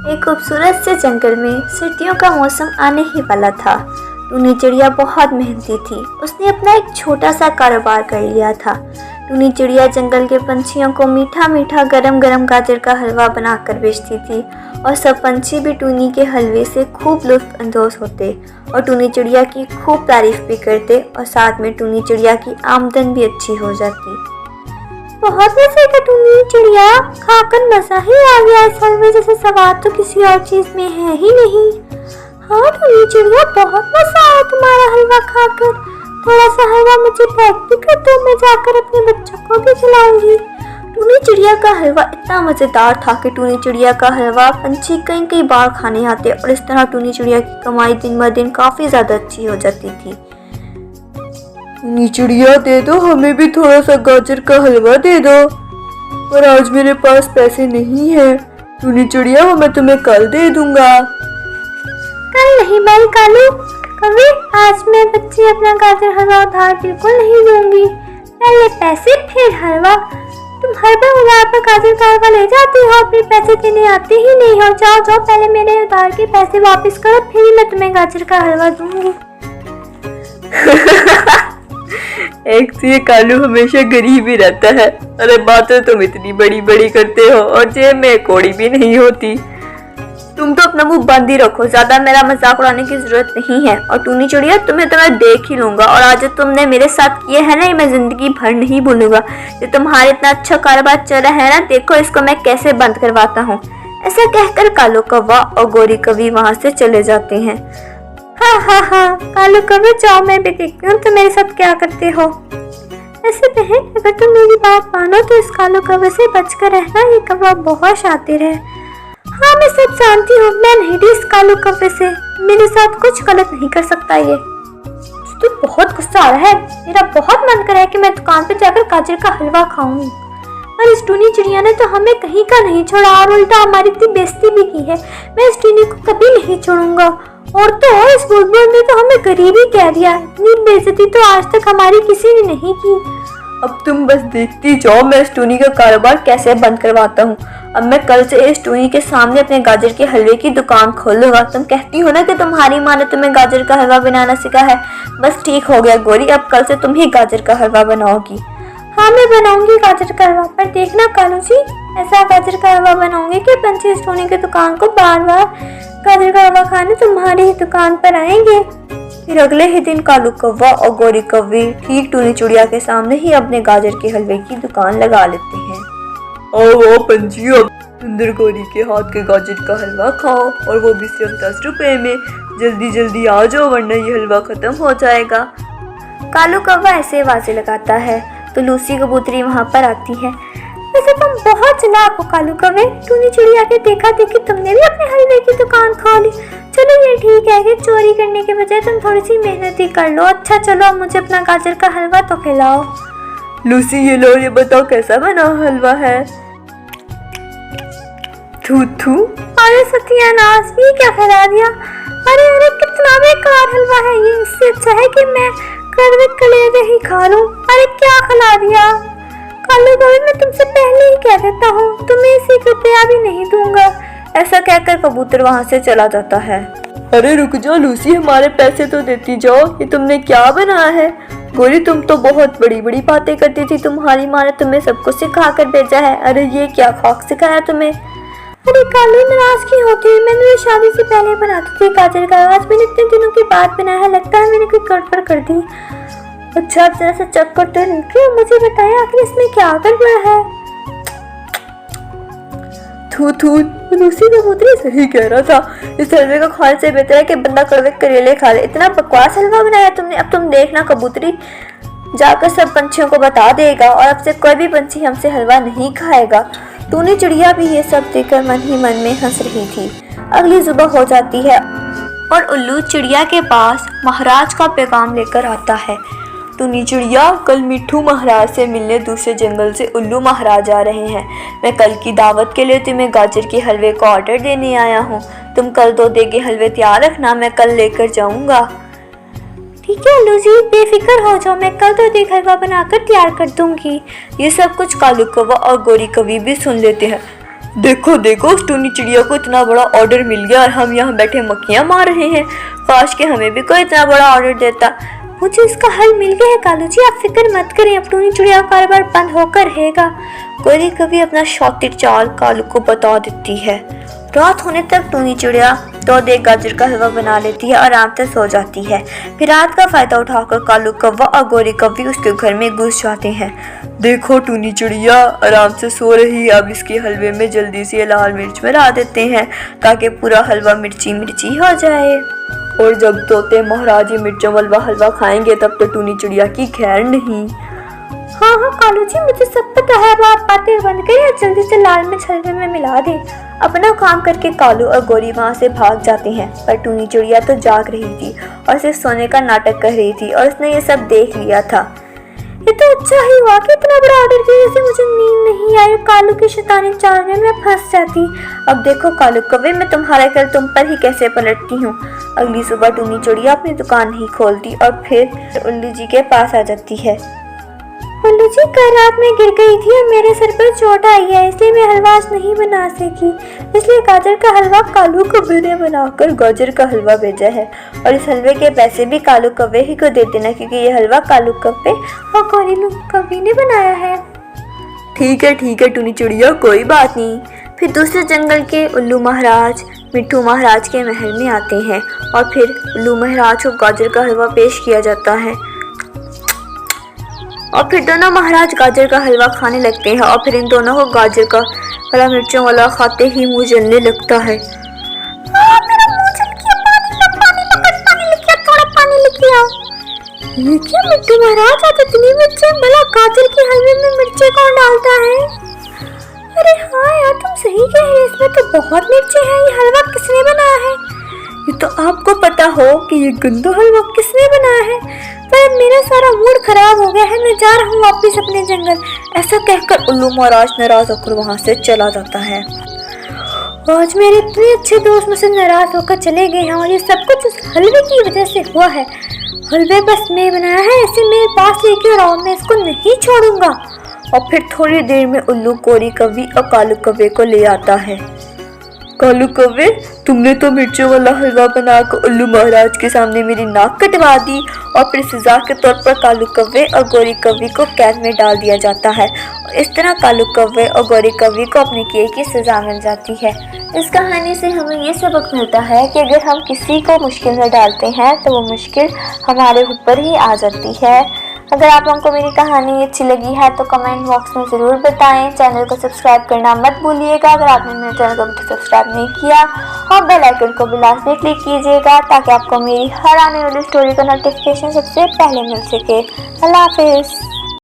एक खूबसूरत से जंगल में सर्दियों का मौसम आने ही वाला था। टूनी चिड़िया बहुत मेहनती थी। उसने अपना एक छोटा सा कारोबार कर लिया था। टूनी चिड़िया जंगल के पंछियों को मीठा मीठा गरम गरम गाजर का हलवा बनाकर बेचती थी और सब पंछी भी टूनी के हलवे से खूब लुत्फ अंदोज होते और टूनी चिड़िया की खूब तारीफ भी करते और साथ में टूनी चिड़िया की आमदन भी अच्छी हो जाती। बहुत मजे का टूनी चिड़िया, खाकर मजा ही आ गया। इस हलवे जैसे स्वाद तो किसी और चीज में है ही नहीं। हाँ टूनी चिड़िया, बहुत मजा आया तुम्हारा हलवा खाकर। थोड़ा सा हलवा मुझे पैक भी कर दो, मैं जाकर अपने बच्चों को भी खिलाऊंगी। टूनी चिड़िया का हलवा इतना मजेदार था कि टूनी चिड़िया का हलवा पंछी कई कई बार खाने आते और इस तरह टूनी चिड़िया की कमाई दिन ब दिन काफी ज्यादा अच्छी हो जाती थी। टूनी चिड़िया, दे दो हमें भी थोड़ा सा गाजर का हलवा दे दो, पर आज मेरे पास पैसे नहीं है। टूनी चिड़िया, वो मैं तुम्हें कल दे दूंगा। कल नहीं भाई कालू कभी, आज मैं बच्चे अपना गाजर हलवा उधार बिल्कुल नहीं दूंगी। पहले पैसे फिर हलवा। तुम हर बार उधार पर गाजर का हलवा ले जाती हो, फिर पैसे देने आते ही नहीं हो। जाओ जाओ, पहले मेरे उधार के पैसे वापस करो, फिर मैं तुम्हें गाजर का हलवा दूंगी। एक तो ये कालू हमेशा गरीब ही रहता है। अरे बातें तुम इतनी बड़ी बड़ी करते हो और जेब में कौड़ी भी नहीं होती। तुम तो अपना मुंह बंद ही रखो, ज्यादा मेरा मजाक उड़ाने की जरूरत नहीं है। और टूनी चिड़िया, तुम्हें तो मैं देख ही लूंगा और आज जो तुमने मेरे साथ किए है ना, ये मैं जिंदगी भर नहीं भूलूंगा। जो तुम्हारे इतना अच्छा कारोबार चल रहा है ना, देखो इसको मैं कैसे बंद करवाता हूँ। ऐसा कहकर कालू कौवा और गोरी कौवी वहाँ से चले जाते हैं। हाँ, कालू कौवे, जाओ मैं भी देखती हूँ तुम मेरे साथ क्या करते हो। ऐसे बहन, अगर तुम मेरी बात मानो तो इस कालू कौवे से बचकर रहना, ये कौवा बहुत शातिर है। हाँ मैं सब जानती हूँ, मैं नहीं थी इस कालू कौवे से, मेरे साथ कुछ गलत नहीं कर सकता ये। तो बहुत गुस्सा आ रहा है, मेरा बहुत मन कर रहा है कि मैं दुकान पे जाकर गाजर का हलवा खाऊं। और इस टूनी चिड़िया ने तो हमें कहीं का नहीं छोड़ा और उल्टा हमारी इतनी बेइज्जती भी की है। मैं इस टूनी को कभी नहीं छोड़ूंगा। और तो इस बुलबुल ने तो हमें गरीब ही कह दिया। इतनी बेइज्जती तो आज तक हमारी किसी ने नहीं की। अब तुम बस देखती जाओ मैं इस टूनी का कारोबार कैसे बंद करवाता हूँ। अब मैं कल से इस टूनी के सामने अपने गाजर के हलवे की दुकान खोलूंगा। तुम कहती हो ना कि तुम्हारी माँ ने तुम्हें गाजर का हलवा बनाना सिखा है, बस ठीक हो गया गोरी, अब कल से तुम ही गाजर का हलवा बनाओगी। हाँ मैं बनाऊंगी गाजर का हलवा, पर देखना कालू जी, ऐसा गाजर का हलवा बनाऊंगी कि पंछी इस टूनी की दुकान को बार बार गाजर का हलवा खाने तुम्हारी ही दुकान पर आएंगे। फिर अगले ही दिन कालू कौवा और गोरी कौवी ठीक टूनी चिड़िया के सामने ही अपने गाजर के हलवे की दुकान लगा लेते हैं। और वो पंछियों, सुंदर गोरी के हाथ के गाजर का हलवा खाओ, और वो भी सिर्फ 10 रुपए में। जल्दी जल्दी आ जाओ वरना ये हलवा खत्म हो जाएगा। कालू कौवा ऐसे आवाजें लगाता है तो लूसी कबूतरी वहाँ पर आती है। वैसे तुम बहुत चालाक हो कालू कौवे, टूनी चिड़िया के देखा देखी तुमने भी अपने हलवे की दुकान खोली। चलो ये ठीक है कि चोरी करने के बजाय तुम थोड़ी सी मेहनत ही कर लो। अच्छा चलो, अब मुझे अपना गाजर का हलवा तो खिलाओ। लूसी, ये लो, ये बताओ कैसा बना हलवा है। थू थू, अरे सत्यानाश, ये क्या खिला दिया। अरे अरे कितना बेकार हलवा है ये, इससे अच्छा है कि मैं कड़वे कलेजे ही खा लूं। अरे क्या खिला दिया। कालू कौवे, मैं तुमसे पहले ही कह देता हूँ, तुम्हें 1 रुपया भी नहीं दूंगा। ऐसा कहकर कबूतर वहाँ से चला जाता है। अरे रुक जाओ लूसी, हमारे पैसे तो देती जाओ। ये तुमने क्या बनाया है। गोरी, तुम तो बहुत बड़ी बड़ी बातें करती थी, तुम्हारी माँ ने तुम्हें सब कुछ सिखा कर भेजा है। अरे ये क्या खाक सिखाया तुम्हें। अरे कालू, नाराज क्यों होती है, मैंने शादी से पहले बनाती थी गाजर का हलवा, आज मैंने इतने दिनों के बाद बनाया है, लगता है मैंने कोई गड़बड़ कर दी। अच्छा आप जरा सा चेक करते रहिए, मुझे बताया आखिर इसमें क्या गड़बड़ है। थू थू, लूसी कबूतरी सही कह रहा था। इस हलवे को खाने से बेहतर है कि बंदा कड़वे करेले खा ले। इतना बकवास हलवा बनाया तुमने। अब तुम देखना कबूतरी, जाकर सब पंछियों को बता देगा और अब से कोई भी पंछी हमसे हलवा नहीं खाएगा। टूनी चिड़िया भी ये सब देखकर मन ही मन में हंस रही थी। अगली सुबह हो जाती है और उल्लू चिड़िया के पास महाराज का पैगाम लेकर आता है। टूनी चिड़िया, कल मिट्ठू महाराज से मिलने दूसरे जंगल से उल्लू महाराज आ रहे हैं। मैं कल की दावत के लिए तुम्हें गाजर के हलवे का ऑर्डर देने आया हूँ। तुम कल 2 देगे हलवे तैयार रखना, मैं कल लेकर जाऊँगा। ठीक है उल्लू जी, बेफिक्र हो जाओ, मैं कल 2 देग हलवा बनाकर तैयार कर दूंगी। ये सब कुछ कालू कौवा और गोरी कौवी भी सुन लेते हैं। देखो देखो, उस टूनी चिड़िया को इतना बड़ा ऑर्डर मिल गया और हम यहाँ बैठे मक्खियाँ मार रहे हैं। काश के हमें भी कोई इतना बड़ा ऑर्डर देता। मुझे इसका हल मिल गया है कालू जी, आप फिक्र मत करें, अब टूनी चिड़िया का कारोबार बंद होकर रहेगा। गोरी कभी अपना शातिर चाल कालू को बता देती है। रात होने तक टूनी चिड़िया दूध एक गाजर का हलवा बना लेती है और आराम से सो जाती है। फिर रात का फायदा उठाकर कालू कौवा और गोरी कौवी उसके घर में घुस जाते हैं। देखो टूनी चिड़िया आराम से सो रही है, अब इसके हलवे में जल्दी से लाल मिर्च मिला देते हैं ताकि पूरा हलवा मिर्ची मिर्ची हो जाए। और जब तोते महाराज मिर्चों वाला हलवा खाएंगे तब तो टूनी चिड़िया की खैर नहीं। हाँ हाँ कालू जी, मुझे सब पता है, अब आप बातें बंद करिए और जल्दी से लाल मिर्च हलवे में मिला दें। अपना काम करके कालू और गोरी वहाँ से भाग जाते हैं, पर टूनी चिड़िया तो जाग रही थी और सिर्फ सोने का नाटक कर रही थी और उसने ये सब देख लिया था। ये तो अच्छा ही हुआ कि इतना बड़ा ऑर्डर की वजह से मुझे नींद नहीं आई, कालू की शैतानी चाल में मैं फंस जाती। अब देखो कालू कौवे, मैं तुम्हारा कल तुम पर ही कैसे पलटती हूँ। अगली सुबह टूनी चिड़िया अपनी दुकान नहीं खोलती और फिर उल्लू जी के पास आ जाती है। उल्लू जी, कल रात में गिर गई थी और मेरे सर पर चोट आई है, इसलिए मैं हलवा आज नहीं बना सकी, इसलिए गाजर का हलवा कालू कौवे ने बनाकर गाजर का हलवा भेजा है और इस हलवे के पैसे भी कालू कौवे ही को दे देना, क्योंकि ये हलवा कालू कौवे और गोरी कौवी ने बनाया है। ठीक है टूनी चिड़िया, कोई बात नहीं। फिर दूसरे जंगल के उल्लू महाराज मिट्ठू महाराज के महल में आते हैं और फिर उल्लू महाराज को गाजर का हलवा पेश किया जाता है और फिर दोनों महाराज गाजर का हलवा खाने लगते हैं और फिर इन दोनों को गाजर का हरा मिर्चों वाला खाते ही मुंह जलने लगता है। मेरा मुंह जल गया, पानी लेके थोड़ा पानी लेके आओ। ये क्या मिट्टू महाराज, आज इतनी मिर्चें, भला गाजर के हलवे में मिर्चें कौन डालता है? अरे हाँ यार, तुम सही कह रहे, इसमें तो बहुत मिर्चें हैं, ये हलवा किसने बनाया है? ये तो आपको पता हो कि ये गंदा हलवा किसने बनाया है, पर मेरा सारा मूड खराब हो गया है, मैं जा रहा हूँ वापस अपने जंगल। ऐसा कहकर उल्लू महाराज नाराज होकर वहाँ से चला जाता है। आज मेरे इतने अच्छे दोस्त मुझसे नाराज होकर चले गए हैं और ये सब कुछ उस हलवे की वजह से हुआ है। हलवे बस मैं बनाया है, इसे मेरे पास लेके आओ, मैं इसको नहीं छोड़ूंगा। और फिर थोड़ी देर में उल्लू गोरी कौवी और कालू कौवे को ले आता है। कालू कौवे, तुमने तो मिर्चों वाला हलवा बनाकर उल्लू महाराज के सामने मेरी नाक कटवा दी। और फिर सजा के तौर पर कालू कौवे और गोरी कौवी को कैद में डाल दिया जाता है। इस तरह कालू कौवे और गोरी कौवी को अपने किए की सजा मिल जाती है। इस कहानी से हमें ये सबक मिलता है कि अगर हम किसी को मुश्किल में डालते हैं तो वो मुश्किल हमारे ऊपर ही आ जाती है। अगर आप लोगों को मेरी कहानी अच्छी लगी है तो कमेंट बॉक्स में ज़रूर बताएं। चैनल को सब्सक्राइब करना मत भूलिएगा अगर आपने मेरे चैनल को अभी सब्सक्राइब नहीं किया, और बेल आइकन को भी लाजमी क्लिक कीजिएगा ताकि आपको मेरी हर आने वाली स्टोरी का नोटिफिकेशन सबसे पहले मिल सके। अल्लाह हाफिज़।